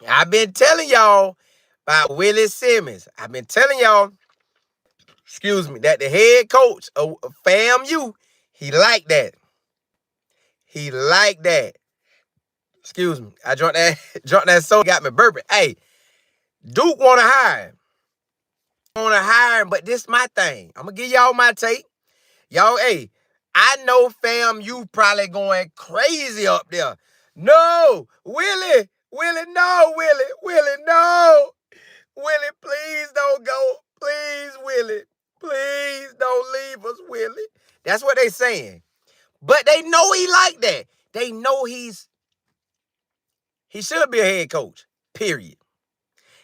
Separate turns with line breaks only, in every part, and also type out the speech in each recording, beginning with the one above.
I've been telling y'all about Willie Simmons. I've been telling y'all, excuse me, that the head coach of FAMU, he like that. He like that. Excuse me. I drunk that drunk that soda, got me burping. Hey, Duke wanna hire him. Wanna hire him, but this my thing. I'm gonna give y'all my take. Y'all, hey, I know FAMU probably going crazy up there. No, Willie, no, Willie, no. Willie, please don't go. Please, Willie. Please don't leave us, Willie. That's what they saying. But they know he like that. They know he should be a head coach. Period.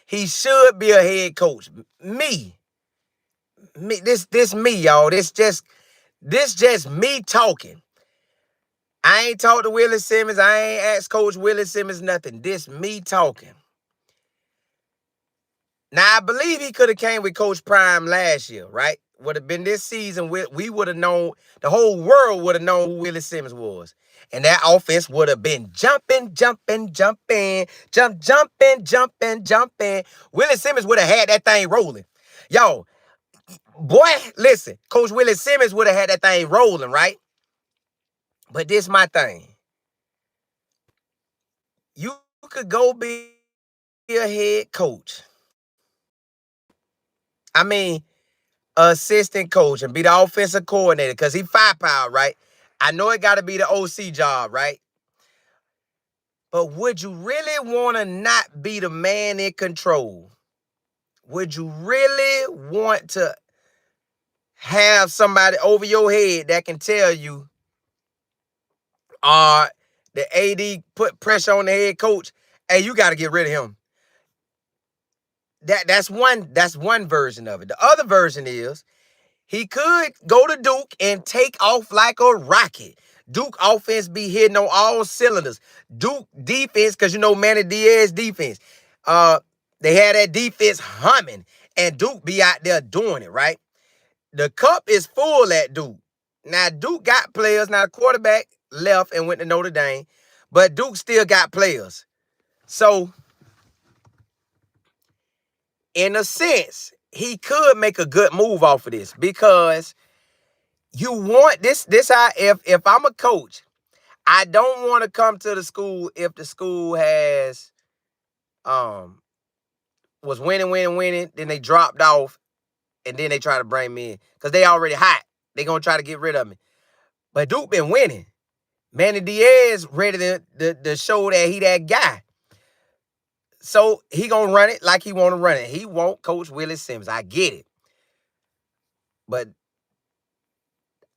He should be a head coach. Me. This me, y'all. This just me talking. I ain't talked to Willie Simmons. I ain't asked Coach Willie Simmons nothing. This me talking. Now, I believe he could have came with Coach Prime last year, right? Would have been this season, we would have known, the whole world would have known who Willie Simmons was. And that offense would have been jumping. Willie Simmons would have had that thing rolling. Yo, boy, listen, Coach Willie Simmons would have had that thing rolling, right? But this my thing. You could go be a head coach. I mean, assistant coach and be the offensive coordinator because he firepower, right? I know it got to be the OC job, right? But would you really want to not be the man in control? Would you really want to have somebody over your head that can tell you, the AD put pressure on the head coach, hey, you got to get rid of him? That's one version of it. The other version is he could go to Duke and take off like a rocket. Duke offense be hitting on all cylinders. Duke defense, because you know Manny Diaz defense. They had that defense humming, and Duke be out there doing it, right? The cup is full at Duke. Now, Duke got players. Now, the quarterback left and went to Notre Dame, but Duke still got players. So, in a sense, he could make a good move off of this because you want this. If I'm a coach, I don't want to come to the school if the school has was winning, then they dropped off, and then they try to bring me in because they already hot. They gonna try to get rid of me. But Duke been winning. Manny Diaz ready to show that he that guy. So he gonna run it like he want to run it. He won't coach Willie Simmons. I get it. But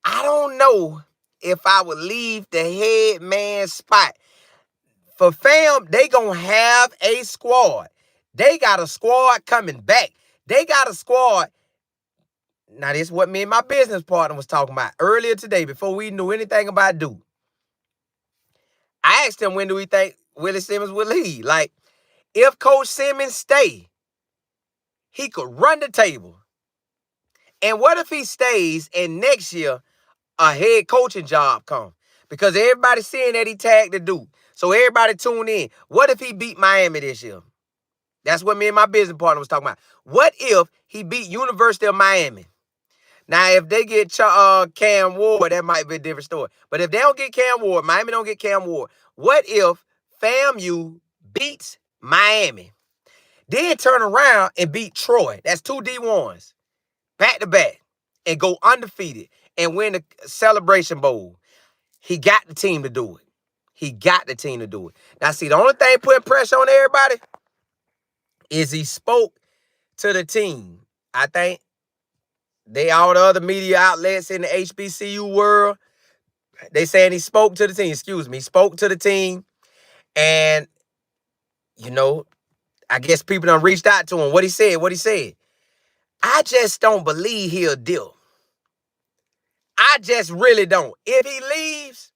I don't know if I would leave the head man spot. For fam, they gonna have a squad. They got a squad coming back. They got a squad. Now, this is what me and my business partner was talking about earlier today before we knew anything about Duke. I asked him, when do we think Willie Simmons will leave? Like, if Coach Simmons stay, he could run the table. And what if he stays and next year a head coaching job come? Because everybody's seeing that he tagged the Duke. So everybody tune in. What if he beat Miami this year? That's what me and my business partner was talking about. What if he beat University of Miami? Now, if they get Cam Ward, that might be a different story. But if they don't get Cam Ward, Miami don't get Cam Ward, what if FAMU beats Miami? Then turn around and beat Troy. That's two D1s, back to back, and go undefeated and win the Celebration Bowl. He got the team to do it. He got the team to do it. Now, see, the only thing putting pressure on everybody is he spoke to the team. I think all the other media outlets in the HBCU world, they saying he spoke to the team. Excuse me. He spoke to the team. And, you know, I guess people done reached out to him. What he said. I just don't believe he'll deal. I just really don't. If he leaves,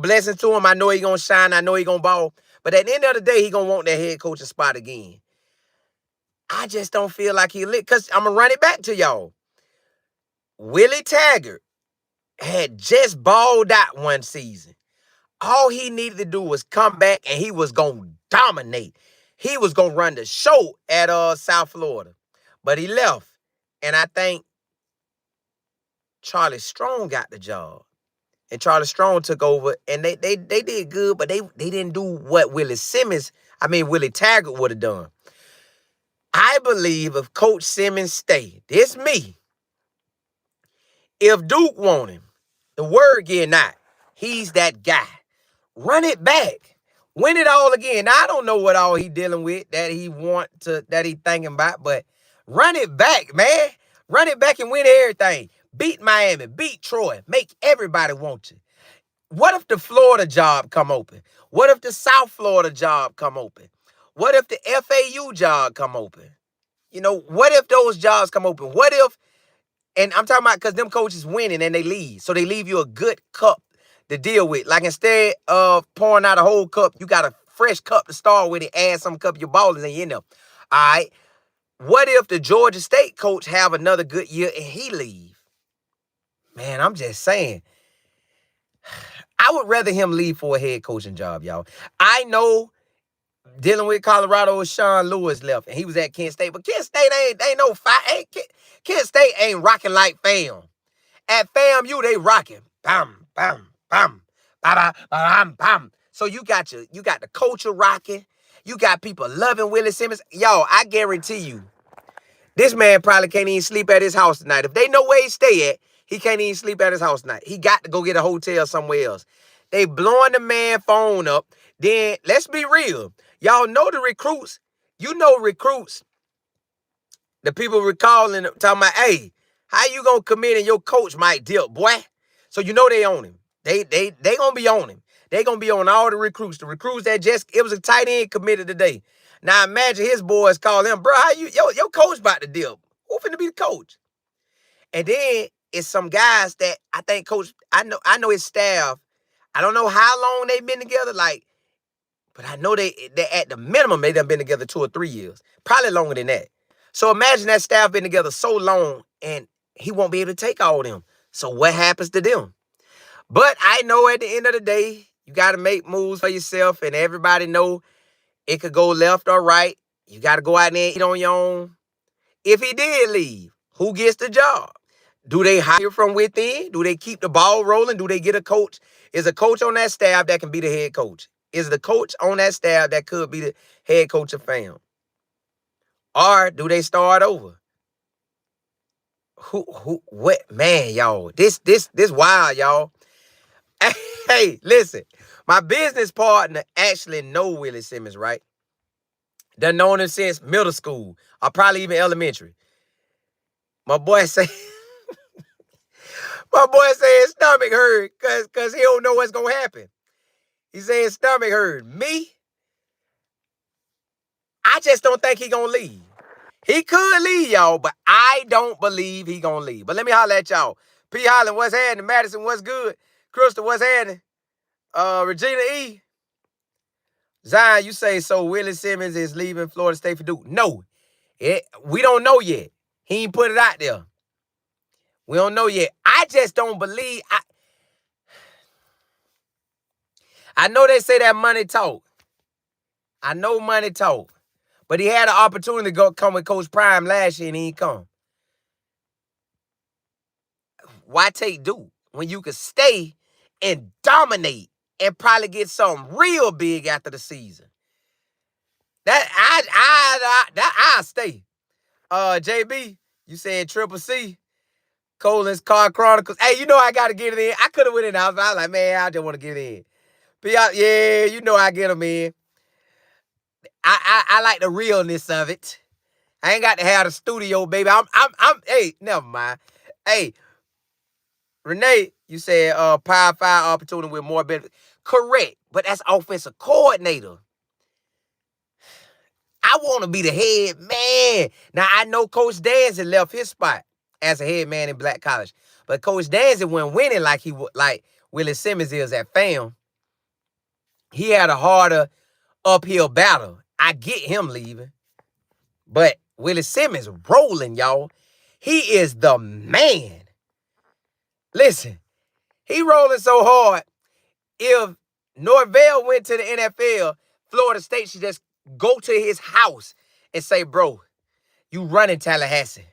blessings to him. I know he gonna shine. I know he gonna ball. But at the end of the day, he gonna want that head coaching spot again. I just don't feel like he'll live. Because I'm gonna run it back to y'all. Willie Taggart had just balled out one season. All he needed to do was come back and he was gonna dominate. He was going to run the show at South Florida. But he left. And I think Charlie Strong got the job. And Charlie Strong took over, and they did good, but they didn't do what Willie Taggart would have done. I believe if Coach Simmons stayed, this me, if Duke want him, the word getting out, he's that guy. Run it back. Win it all again. Now, I don't know what all he dealing with that he thinking about, but run it back, man. Run it back and win everything. Beat Miami, beat Troy, make everybody want you. What if the Florida job come open? What if the South Florida job come open? What if the FAU job come open? You know, what if those jobs come open? What if, and I'm talking about because them coaches winning and they leave. So they leave you a good cup to deal with. Like instead of pouring out a whole cup, you got a fresh cup to start with and add some cup of your ballers and you in there. All right. What if the Georgia State coach have another good year and he leave? Man, I'm just saying. I would rather him leave for a head coaching job, y'all. I know dealing with Colorado, Sean Lewis left, and he was at Kent State. But Kent State ain't no fight. Kent State ain't rocking like FAM. At FAMU, they rocking. Bam, bam, bam, bam, bam, bam. So you got the culture rocking. You got people loving Willie Simmons. Y'all, I guarantee you, this man probably can't even sleep at his house tonight. If they know where he stay at, he can't even sleep at his house tonight. He got to go get a hotel somewhere else. They blowing the man phone up. Then, let's be real. Y'all know the recruits. You know recruits. The people recalling, talking about, hey, how you going to commit and your coach might dip, boy? So you know they on him. They going to be on him. They going to be on all the recruits. The recruits that it was a tight end committed today. Now imagine his boys call him, bro, how your coach about to dip? Who finna be the coach? And then it's some guys that I think I know his staff. I don't know how long they've been together, but I know they at the minimum they done been together 2 or 3 years. Probably longer than that. So imagine that staff been together so long and he won't be able to take all of them. So what happens to them? But I know at the end of the day, you got to make moves for yourself, and everybody know it could go left or right. You got to go out there and eat on your own. If he did leave, who gets the job? Do they hire from within? Do they keep the ball rolling? Do they get a coach? Is a coach on that staff that can be the head coach? Is the coach on that staff that could be the head coach of FAM? Or do they start over? What? Man, y'all. This wild, y'all. Hey, listen. My business partner actually know Willie Simmons, right? Done known him since middle school or probably even elementary. My boy say his stomach hurt because he don't know what's going to happen. He said his stomach hurt. Me, I just don't think he going to leave. He could leave, y'all, but I don't believe he going to leave. But let me holler at y'all. P. Holland, what's happening? Madison, what's good? Crystal, what's happening? Regina E. Zion, you say so Willie Simmons is leaving Florida State for Duke. No, we don't know yet. He ain't put it out there. We don't know yet. I just don't believe. I know they say that money talk. I know money talk. But he had an opportunity to come with Coach Prime last year and he ain't come. Why take Duke when you could stay and dominate and probably get something real big after the season? I'll stay. JB, you said Triple C, Colin's Car Chronicles. Hey, you know I got to get it in. I could have went in. I was like, man, I just want to get it in. Yeah, you know I get them in. I like the realness of it. I ain't got to have the studio, baby. Hey, never mind. Hey, Renee, you said Power 5 opportunity with more benefits. Correct, but that's offensive coordinator. I want to be the head man. Now, I know Coach Danzig left his spot as a head man in Black College, but Coach Danzig wasn't winning like Willie Simmons is at FAM. He had a harder uphill battle. I get him leaving. But Willie Simmons rolling, y'all. He is the man. Listen, he rolling so hard. If Norvell went to the NFL, Florida State should just go to his house and say, bro, you running Tallahassee.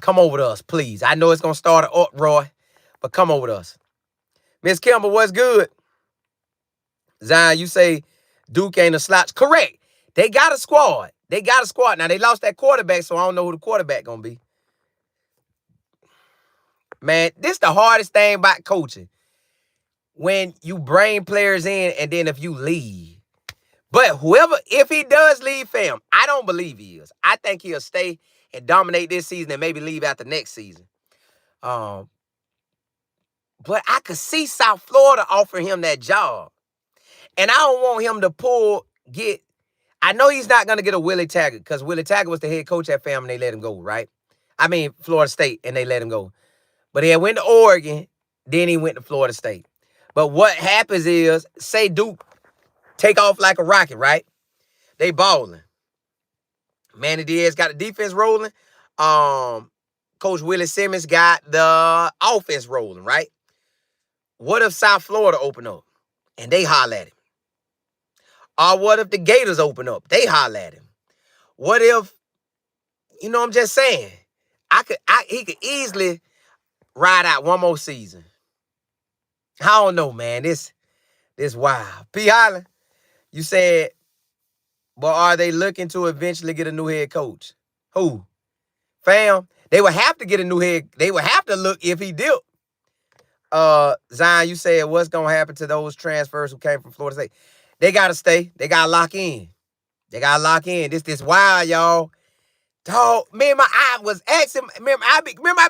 Come over to us, please. I know it's going to start an uproar, but come over to us. Miss Kimber, what's good? Zion, you say Duke ain't a slouch. Correct. They got a squad. They got a squad. Now, they lost that quarterback, so I don't know who the quarterback going to be. Man, this the hardest thing about coaching. When you bring players in and then if you leave. But if he does leave, fam, I don't believe he is. I think he'll stay and dominate this season and maybe leave after next season. But I could see South Florida offering him that job. And I don't want him to I know he's not going to get a Willie Taggart because Willie Taggart was the head coach at FAMU and they let him go, right? I mean, Florida State, and they let him go. But he went to Oregon, then he went to Florida State. But what happens is, say Duke take off like a rocket, right? They balling. Manny Diaz got the defense rolling. Coach Willie Simmons got the offense rolling, right? What if South Florida open up and they holler at him? Or what if the Gators open up? They holler at him. What if, I'm just saying, he could easily ride out one more season. I don't know, man. This wild. P. Holland, you said, but are they looking to eventually get a new head coach? Who? Fam, they would have to get a new head. They would have to look if he did. Zion, you said what's going to happen to those transfers who came from Florida State? They got to stay. They got to lock in. This wild, y'all. Dog, I was asking, remember I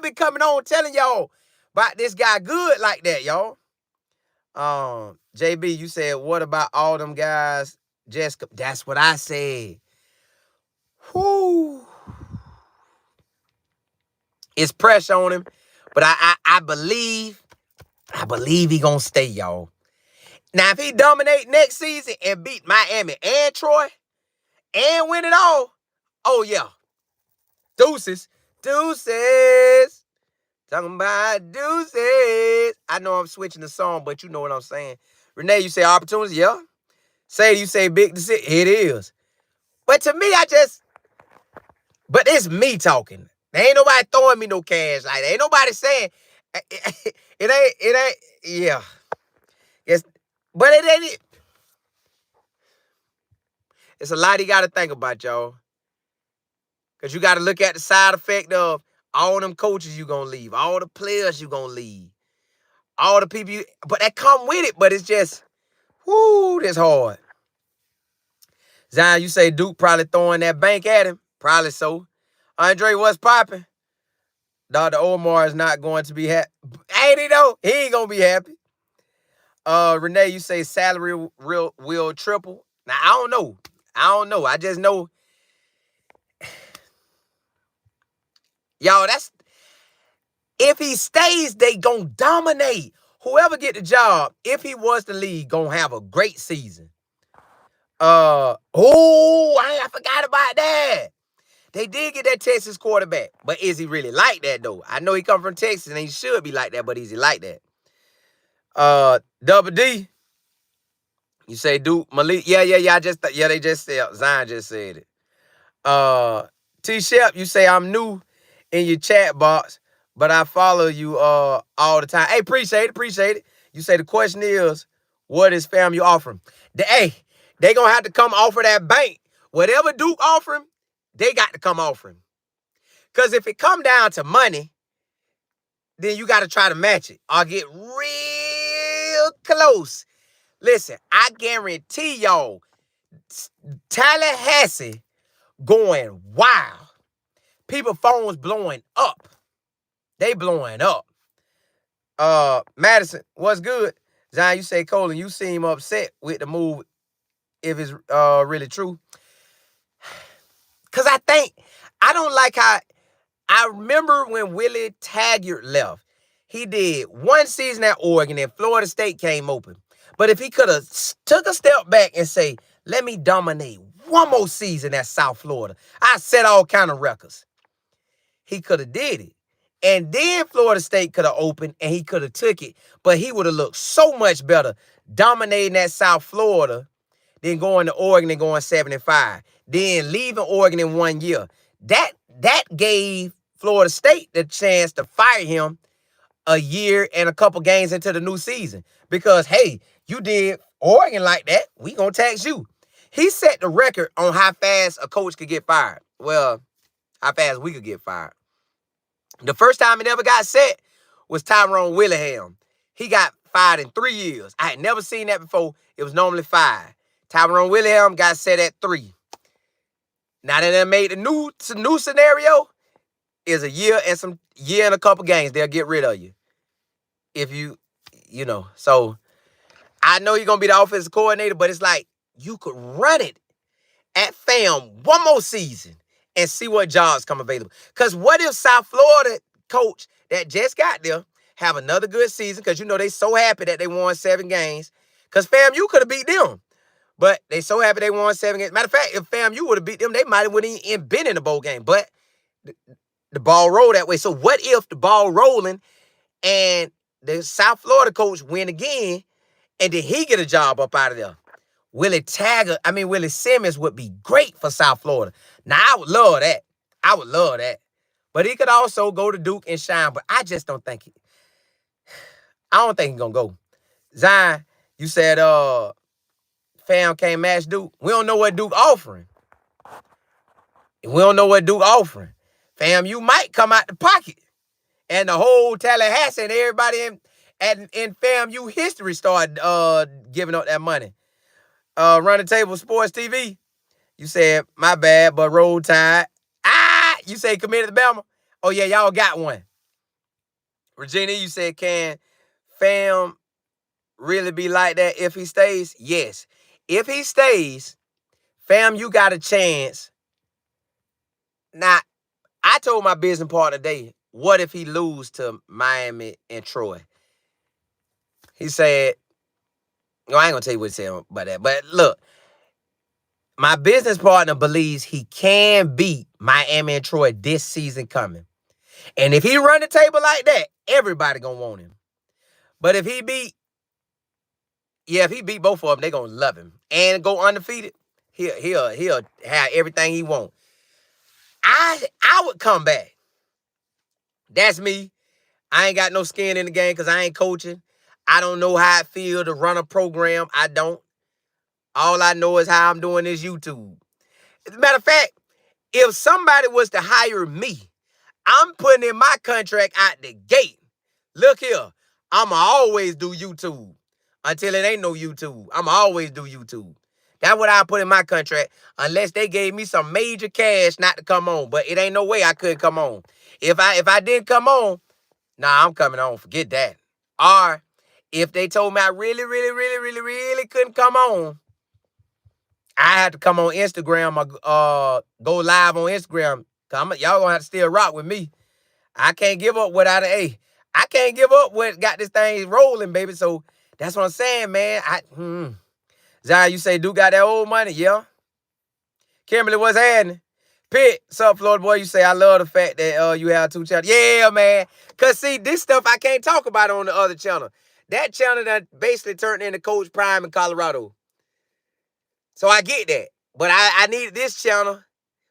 been coming on telling y'all about this guy good like that, y'all. JB, you said, what about all them guys? Jessica, that's what I said. Whoo. It's pressure on him, but I believe he gonna stay, y'all. Now, if he dominate next season and beat Miami and Troy and win it all, oh, yeah. Deuces. Talking about deuces. I know I'm switching the song, but you know what I'm saying. Renee, you say opportunity? Yeah. Say, you say big decision? It is. But to me, but it's me talking. There ain't nobody throwing me no cash like that. Ain't nobody saying, it ain't, yeah. Yes, but it ain't it. It's a lot you got to think about, y'all. Because you got to look at the side effect of all them coaches you going to leave, all the players you going to leave, all the people but that come with it, but it's just, whoo, that's hard. Zion, you say Duke probably throwing that bank at him. Probably so. Andre, what's popping? Dr. Omar is not going to be happy. Ain't he though? He ain't going to be happy. Renee, you say salary will triple. Now, I don't know. I just know. Y'all, if he stays, they gonna dominate. Whoever get the job, if he was the lead, gonna have a great season. I forgot about that. They did get that Texas quarterback, but is he really like that though? I know he come from Texas and he should be like that, but is he like that? Double D, you say Duke Malik? Yeah. They just said Zion just said it. T Shep, you say I'm new in your chat box, but I follow you all the time. Hey, appreciate it. You say the question is, what is FAMU offering? They gonna have to come offer that bank. Whatever Duke offer him, they got to come offer him. Because if it come down to money, then you got to try to match it or get real close. Listen, I guarantee y'all, Tallahassee going wild. People phones blowing up. They blowing up. Madison, what's good? Zion, you say, Colin, you seem upset with the move if it's really true. Because I don't like how, I remember when Willie Taggart left, he did one season at Oregon and Florida State came open. But if he could have took a step back and say, let me dominate one more season at South Florida, I set all kind of records. He could have did it. And then Florida State could have opened and he could have took it. But he would have looked so much better dominating that South Florida then going to Oregon and going 7-5, then leaving Oregon in 1 year. That gave Florida State the chance to fire him a year and a couple games into the new season. Because, hey, you did Oregon like that, we gonna tax you. He set the record on how fast a coach could get fired. Well, how fast we could get fired. The first time it ever got set was Tyrone Willingham. He got fired in 3 years. I had never seen that before. It was normally 5. Tyrone Willingham got set at 3. Now that they made the new scenario is a year and a couple games. They'll get rid of you. If you know. So I know you're gonna be the offensive coordinator, but it's like you could run it at FAM one more season and see what jobs come available. Because what if South Florida coach that just got there have another good season? Because, they so happy that they won 7 games. Because FAMU could have beat them. But they so happy they won 7 games. Matter of fact, if FAMU would have beat them, they might have even been in the bowl game. But the ball rolled that way. So what if the ball rolling and the South Florida coach win again and then he get a job up out of there? Willie Simmons would be great for South Florida. Now, I would love that. But he could also go to Duke and shine. But I just don't think I don't think he's going to go. Zion, you said FAM can't match Duke. We don't know what Duke offering. FAM, you might come out the pocket. And the whole Tallahassee and everybody in FAMU history started giving up that money. Run the Table Sports TV. You said, my bad, but roll tide. You say committed to Bama? Oh, yeah, y'all got one. Regina, you said, can FAM really be like that if he stays? Yes. If he stays, FAM, you got a chance. Now, I told my business partner today, what if he lose to Miami and Troy? He said, I ain't going to tell you what he said about that. But look, my business partner believes he can beat Miami and Troy this season coming. And if he run the table like that, everybody going to want him. But if he beat both of them, they going to love him. And go undefeated, he'll have everything he want. I would come back. That's me. I ain't got no skin in the game because I ain't coaching. I don't know how it feels to run a program. I don't. All I know is how I'm doing this YouTube. As a matter of fact, if somebody was to hire me, I'm putting in my contract out the gate. Look here, I'ma always do YouTube until it ain't no YouTube. I'ma always do YouTube. That's what I put in my contract, unless they gave me some major cash not to come on. But it ain't no way I couldn't come on. If I didn't come on, I'm coming on. Forget that. Or if they told me I really, really, really, really, really couldn't come on, I had to come on Instagram or go live on Instagram. Y'all gonna have to still rock with me. I can't give up without an A. I can't give up what got this thing rolling, baby. So that's what I'm saying, man. Zion, you say Duke got that old money? Yeah. Kimberly, what's happening? Pitt, what's up, Florida boy? You say, I love the fact that you have 2 channels. Yeah, man. Because, see, this stuff I can't talk about on the other channel. That channel that basically turned into Coach Prime in Colorado. So I get that. But I needed this channel.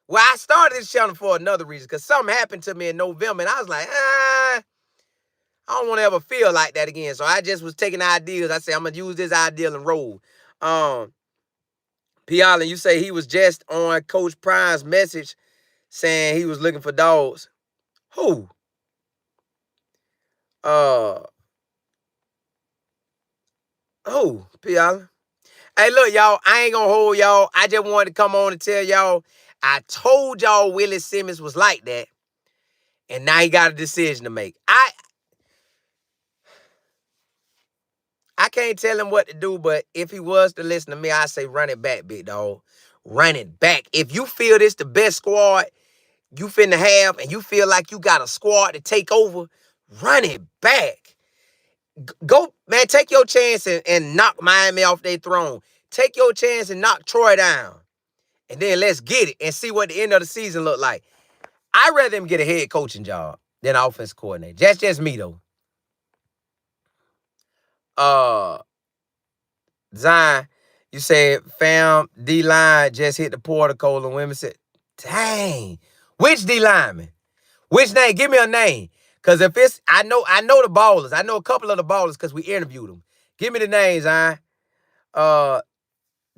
Well, I started this channel for another reason. Because something happened to me in November. And I was like, I don't want to ever feel like that again. So I just was taking ideas. I said, I'm going to use this idea and roll. P. Allen, you say he was just on Coach Prime's message saying he was looking for dogs. Who? Who? P. Allen? Hey, look, y'all, I ain't gonna hold y'all. I just wanted to come on and tell y'all, I told y'all Willie Simmons was like that. And now he got a decision to make. I can't tell him what to do, but if he was to listen to me, I say run it back, big dog. Run it back. If you feel this the best squad you finna have and you feel like you got a squad to take over, run it back. Go, man, take your chance and knock Miami off their throne. Take your chance and knock Troy down. And then let's get it and see what the end of the season look like. I'd rather him get a head coaching job than an offense coordinator. That's just me, though. Zion, You said, fam, D-line just hit the portico and women said, dang. Which D-lineman? Which name? Give me a name. Because if it's, I know the ballers. I know a couple of the ballers because we interviewed them. Give me the names, huh?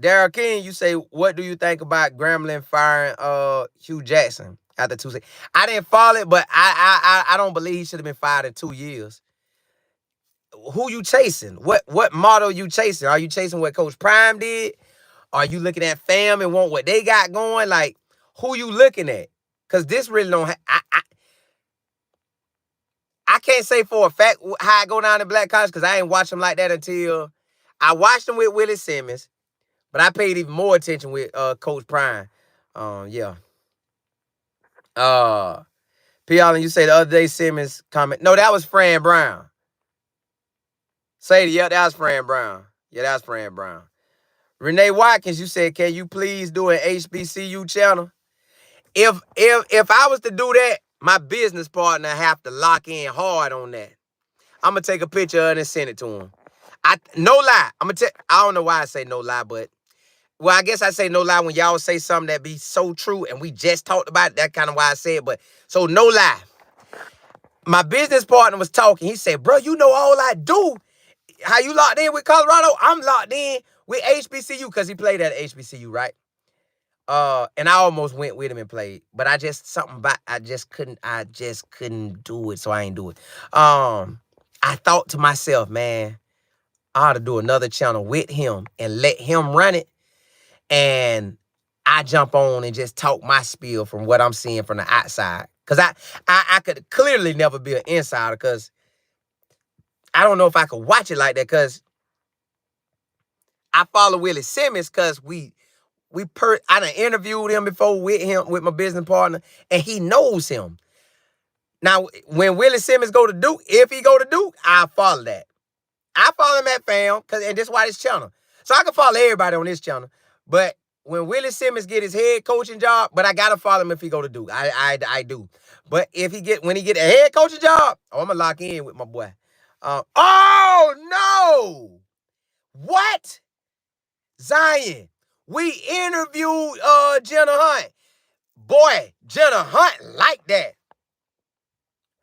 Darryl King, you say, what do you think about Grambling firing Hugh Jackson after 2 seasons? I didn't follow it, but I don't believe he should have been fired in 2 years. Who you chasing? What model you chasing? Are you chasing what Coach Prime did? Are you looking at fam and want what they got going? Like, who you looking at? Because this really don't I can't say for a fact how I go down in Black College because I ain't watched him like that until I watched him with Willie Simmons. But I paid even more attention with Coach Prime. Yeah. P. Allen, you say the other day Simmons comment. No, that was Fran Brown. Yeah, that was Fran Brown. Yeah, that was Fran Brown. Renee Watkins, you said, can you please do an HBCU channel? If I was to do that, my business partner have to lock in hard on that. I'm gonna take a picture of it and send it to him. No lie. I don't know why I say no lie, but well, I guess I say no lie when y'all say something that be so true and we just talked about it. That's kind of why I say it. But so no lie. My business partner was talking. He said, bro, you know all I do. How you locked in with Colorado? I'm locked in with HBCU because he played at HBCU, right? And I almost went with him and played, but I just couldn't do it, so I ain't do it. I thought to myself, man, I ought to do another channel with him and let him run it. And I jump on and just talk my spiel from what I'm seeing from the outside. Because I could clearly never be an insider because I don't know if I could watch it like that because I follow Willie Simmons because I done interviewed him before with my business partner, and he knows him. Now, when Willie Simmons go to Duke, if he go to Duke, I follow that. I follow him at fam, and that's why this channel. So I can follow everybody on this channel. But when Willie Simmons get his head coaching job, but I gotta follow him if he go to Duke. I do. But when he get a head coaching job, I'm gonna lock in with my boy. Oh no! What? Zion, we interviewed Jenna Hunt. Boy, Jenna Hunt like that.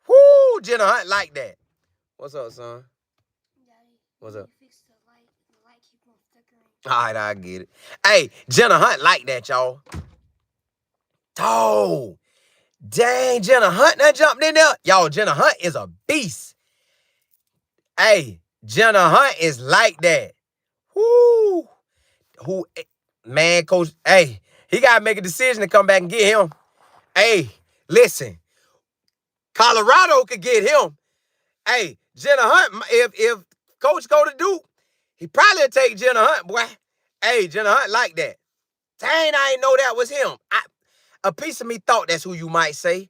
Whoo, Jenna Hunt like that. What's up, son?
Daddy,
what's up?
Fix the light. The light keep on flickering.
All right, I get it. Hey, Jenna Hunt like that, y'all. Oh, dang, Jenna Hunt done jumped in there. Y'all, Jenna Hunt is a beast. Hey, Jenna Hunt is like that. Whoo. Man, coach, hey, he got to make a decision to come back and get him. Hey, listen, Colorado could get him. Hey, Jenna Hunt, if coach go to Duke, he probably take Jenna Hunt, boy. Hey, Jenna Hunt like that. Dang, I ain't know that was him. A piece of me thought that's who you might say.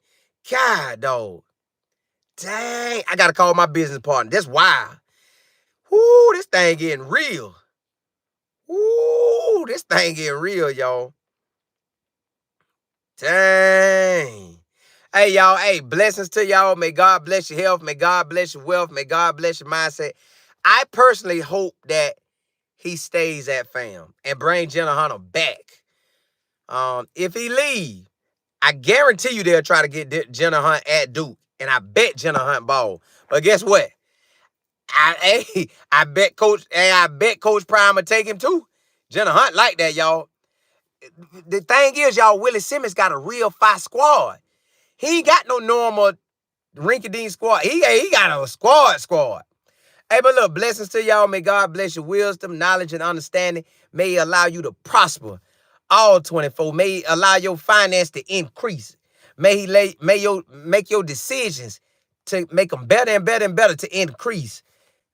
God, dog. Dang, I got to call my business partner. That's wild. Whoo, this thing getting real. Whoo, this thing getting real, y'all. Dang. Hey, y'all. Hey, blessings to y'all. May God bless your health. May God bless your wealth. May God bless your mindset. I personally hope that he stays at FAM and bring Jenna Hunter back. If he leave, I guarantee you they'll try to get Jenna Hunt at Duke. And I bet Jenna Hunt ball. But guess what? I bet Coach Prime will take him too. Jenna Hunt like that, y'all. The thing is, y'all, Willie Simmons got a real 5 squad. He ain't got no normal rinky-dink squad. He got a squad. Hey, but look, blessings to y'all. May God bless your wisdom, knowledge, and understanding. May He allow you to prosper all 24. May He allow your finance to increase. May He make your decisions to make them better and better and better to increase.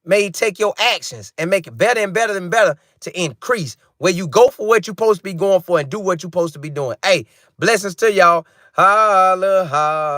May He take your actions and make it better and better and better to increase. Where you go for what you're supposed to be going for and do what you're supposed to be doing. Hey, blessings to y'all. Holla, holla.